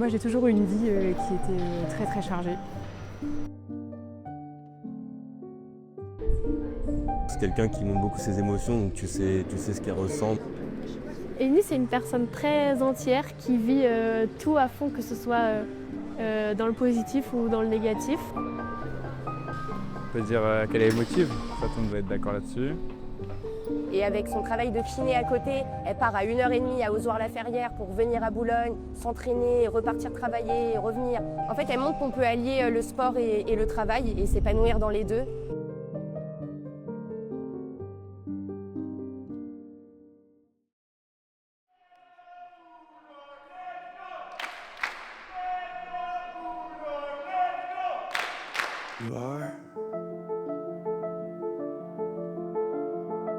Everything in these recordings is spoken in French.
Moi, j'ai toujours eu une vie qui était très très chargée. C'est quelqu'un qui montre beaucoup ses émotions, donc tu sais ce qu'elle ressent. Amy, c'est une personne très entière qui vit tout à fond, que ce soit dans le positif ou dans le négatif. On peut dire qu'elle est émotive, ça on doit être d'accord là-dessus. Et avec son travail de kiné à côté, elle part à 1h30 à Ozoir-la-Ferrière pour venir à Boulogne, s'entraîner, repartir travailler, revenir. En fait, elle montre qu'on peut allier le sport et le travail et s'épanouir dans les deux. You are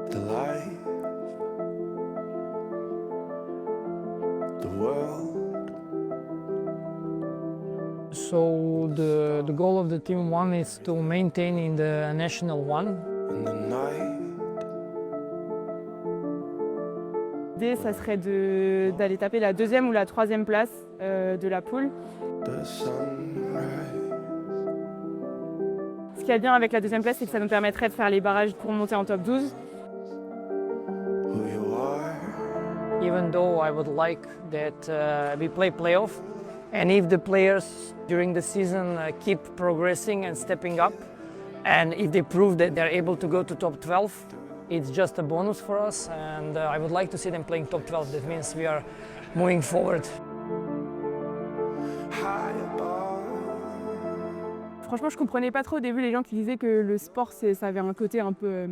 the life, the world. So the goal of the Team One is to maintain in the National One. In the night, L'idée, ça serait d'aller taper la 2e ou la 3e place de la poule. the sunrise. Ce qui est bien avec la 2e place, c'est que ça nous permettrait de faire les barrages pour monter en top 12. Who you are, Even though I would like that we play playoff, and if the players during the season keep progressing and stepping up, and if they prove that they're able to go to top 12, it's just a bonus for us, and I would like to see them playing top 12. That means we are moving forward. high above. Franchement, je comprenais pas trop au début les gens qui disaient que le sport, ça avait un côté un peu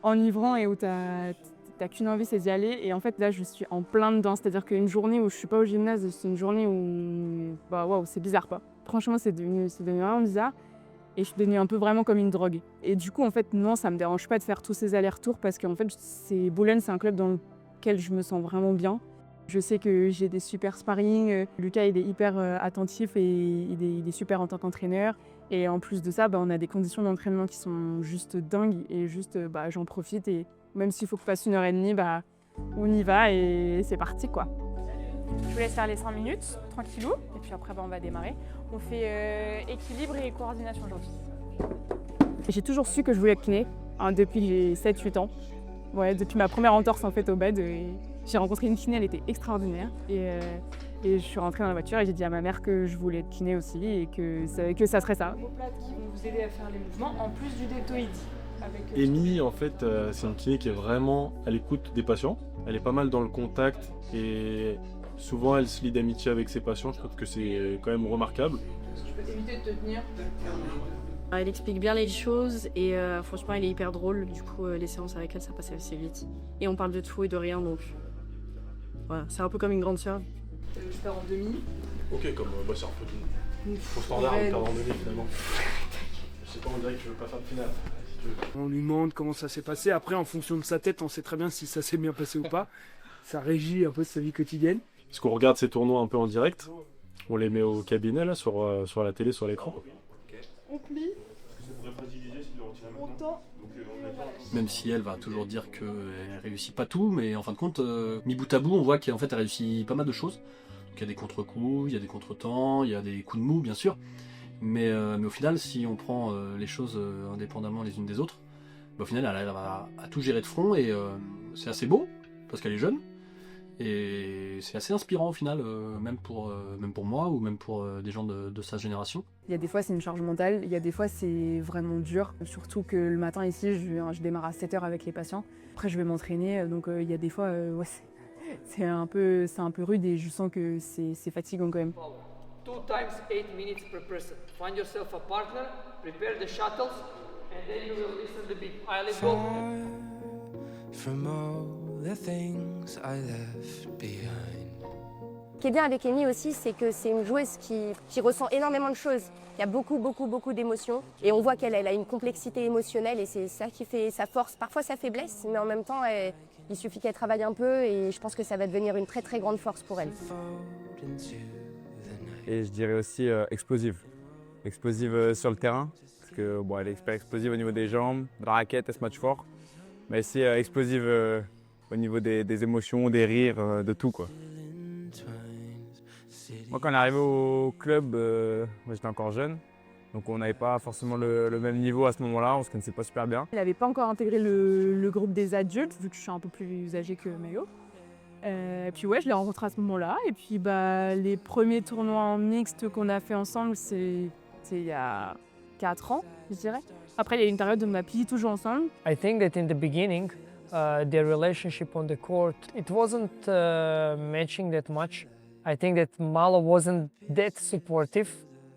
enivrant et où t'as qu'une envie, c'est d'y aller. Et en fait, là, je suis en plein dedans. C'est-à-dire qu'une journée où je suis pas au gymnase, c'est une journée où, bah waouh, c'est bizarre, quoi. Franchement, c'est devenu vraiment bizarre. Et je suis devenue un peu vraiment comme une drogue. Et du coup, en fait, non, ça me dérange pas de faire tous ces allers-retours parce qu'en fait, Boulogne, c'est un club dans lequel je me sens vraiment bien. Je sais que j'ai des super sparring. Lucas, il est hyper attentif et il est super en tant qu'entraîneur. Et en plus de ça, on a des conditions d'entraînement qui sont juste dingues. Et juste, j'en profite. Et même s'il faut que je passe 1h30, on y va et c'est parti, quoi. Je vous laisse faire les 5 minutes, tranquillou. Et puis après, on va démarrer. On fait équilibre et coordination aujourd'hui. J'ai toujours su que je voulais être kiné, depuis que j'ai 7-8 ans. Ouais, depuis ma première entorse en fait au bed. J'ai rencontré une kiné, elle était extraordinaire. Et je suis rentrée dans la voiture et j'ai dit à ma mère que je voulais être kiné aussi et que ça serait ça. Vos plates qui vont vous aider à faire les mouvements en plus du deltoïde. Amy, en fait, c'est une kiné qui est vraiment à l'écoute des patients. Elle est pas mal dans le contact et souvent elle se lie d'amitié avec ses patients. Je trouve que c'est quand même remarquable. Je peux t'éviter de te tenir. Elle explique bien les choses et franchement, elle est hyper drôle. Du coup, les séances avec elle, ça passait assez vite. Et on parle de tout et de rien, donc voilà, c'est un peu comme une grande sœur. Je pars en demi. Ok, comme c'est un peu tout. Au standard, on perd en demi finalement. Je sais pas, on dirait que je veux pas faire de finale. On lui demande comment ça s'est passé. Après, en fonction de sa tête, on sait très bien si ça s'est bien passé ou pas. Ça régit un peu sa vie quotidienne. Parce qu'on regarde ces tournois un peu en direct. On les met au cabinet, là, sur la télé, sur l'écran. On plie. On tend. Même si elle va toujours dire qu'elle réussit pas tout, mais en fin de compte, mis bout à bout, on voit qu'en fait elle réussit pas mal de choses. Donc il y a des contre-coups, il y a des contre-temps, il y a des coups de mou bien sûr. Mais au final, si on prend les choses indépendamment les unes des autres, au final elle arrive à tout gérer de front et c'est assez beau, parce qu'elle est jeune. Et c'est assez inspirant au final, même pour moi ou même pour des gens de sa génération. Il y a des fois c'est une charge mentale, il y a des fois c'est vraiment dur. Surtout que le matin ici, je démarre à 7h avec les patients. Après je vais m'entraîner, donc il y a des fois c'est un peu rude et je sens que c'est fatigant quand même. 2 times 8 minutes per person. Find yourself a partner, prepare the shuttles, and then you will listen the beat. Allez, go! From all the things I left behind. Ce qui est bien avec Amy aussi, c'est que c'est une joueuse qui ressent énormément de choses. Il y a beaucoup d'émotions et on voit qu'elle a une complexité émotionnelle et c'est ça qui fait sa force, parfois sa faiblesse, mais en même temps, il suffit qu'elle travaille un peu et je pense que ça va devenir une très très grande force pour elle. Et je dirais aussi explosive. Explosive sur le terrain, parce que elle est hyper explosive au niveau des jambes, de la raquette, elle se match fort. Mais aussi explosive au niveau des émotions, des rires, de tout, quoi. Moi, quand on est arrivé au club, moi, j'étais encore jeune. Donc on n'avait pas forcément le même niveau à ce moment-là, on se connaissait pas super bien. Il n'avait pas encore intégré le groupe des adultes, vu que je suis un peu plus âgée que Mayo. Et puis ouais, je l'ai rencontré à ce moment-là. Et puis les premiers tournois en mixte qu'on a fait ensemble, c'est il y a 4 ans, je dirais. Après, il y a eu une période où on a plié toujours ensemble. I think that in the beginning, their relationship on the court, it wasn't matching that much. I think that Malo wasn't that supportive.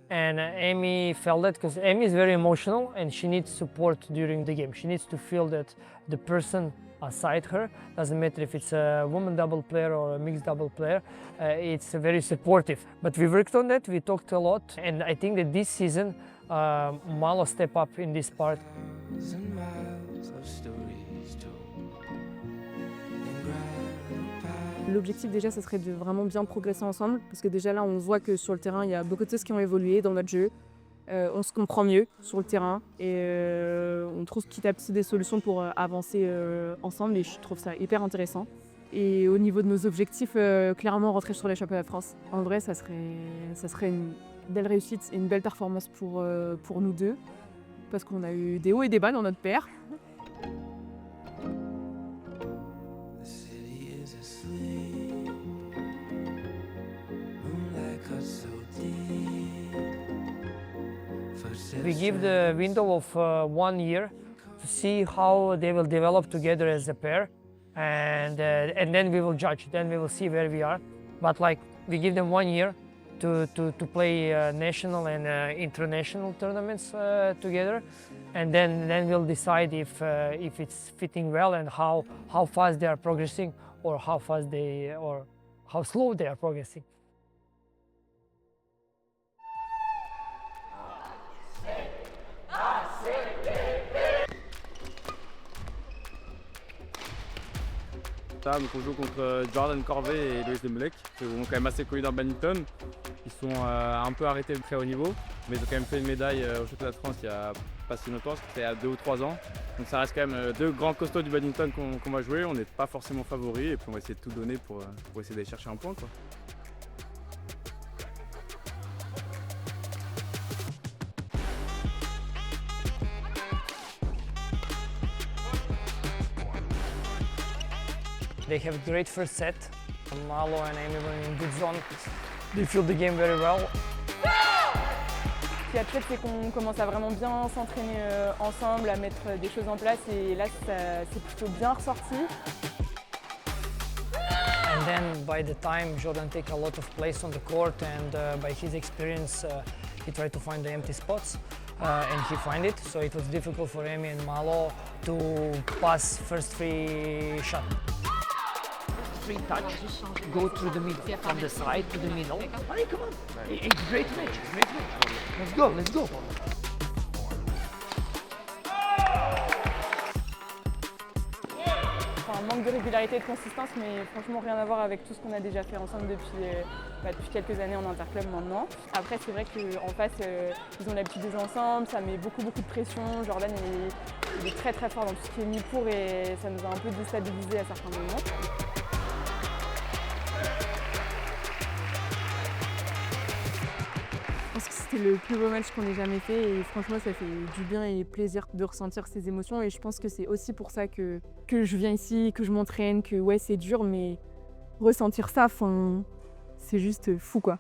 And Amy felt that because Amy is very emotional and she needs support during the game. She needs to feel that the person aside her, doesn't matter if it's a woman double player or a mixed double player, it's very supportive. But we worked on that, we talked a lot, and I think that this season Malo stepped up in this part. L'objectif déjà, ce serait de vraiment bien progresser ensemble, parce que déjà là, on voit que sur le terrain, il y a beaucoup de choses qui ont évolué dans notre jeu. On se comprend mieux sur le terrain et on trouve petit à petit des solutions pour avancer ensemble et je trouve ça hyper intéressant. Et au niveau de nos objectifs, clairement rentrer sur les championnats de France. En vrai, ça serait une belle réussite et une belle performance pour nous deux, parce qu'on a eu des hauts et des bas dans notre paire. We give the window of 1 year to see how they will develop together as a pair, and then we will judge. Then we will see where we are. But like we give them 1 year to play national and international tournaments together, and then we'll decide if it's fitting well and how fast they are progressing, or how slow they are progressing. Donc on joue contre Jordan Corvée et Loïs Demelec, qui sont quand même assez connus dans le badminton. Ils sont un peu arrêtés de très haut niveau, mais ils ont quand même fait une médaille au championnat de France il n'y a pas si longtemps, c'était il y a 2 ou 3 ans. Donc ça reste quand même 2 grands costauds du badminton qu'on va jouer. On n'est pas forcément favoris et puis on va essayer de tout donner pour essayer d'aller chercher un point, quoi. They have a great first set. Malo and Amy were in good zone. They feel the game very well. Ce qui est chouette, c'est qu'on commence à vraiment bien s'entraîner ensemble, à mettre des choses en place et là, c'est plutôt bien ressorti. And then by the time Jordan takes a lot of place on the court and by his experience, he tried to find the empty spots and he found it. So it was difficult for Amy and Malo to pass first 3 shots. Free touch, go through the middle, from the side to the middle. Allez, come on! It's great match, great match. Let's go, let's go! Enfin, un manque de régularité et de consistance, mais franchement rien à voir avec tout ce qu'on a déjà fait ensemble depuis quelques années en interclub maintenant. Après, c'est vrai qu'en face, ils ont l'habitude de jouer ensemble, ça met beaucoup de pression. Jordan, il est très fort dans tout ce qui est mi-pour et ça nous a un peu déstabilisés à certains moments. Je pense que c'était le plus beau match qu'on ait jamais fait et franchement ça fait du bien et plaisir de ressentir ces émotions et je pense que c'est aussi pour ça que je viens ici, que je m'entraîne, que ouais c'est dur mais ressentir ça, c'est juste fou quoi.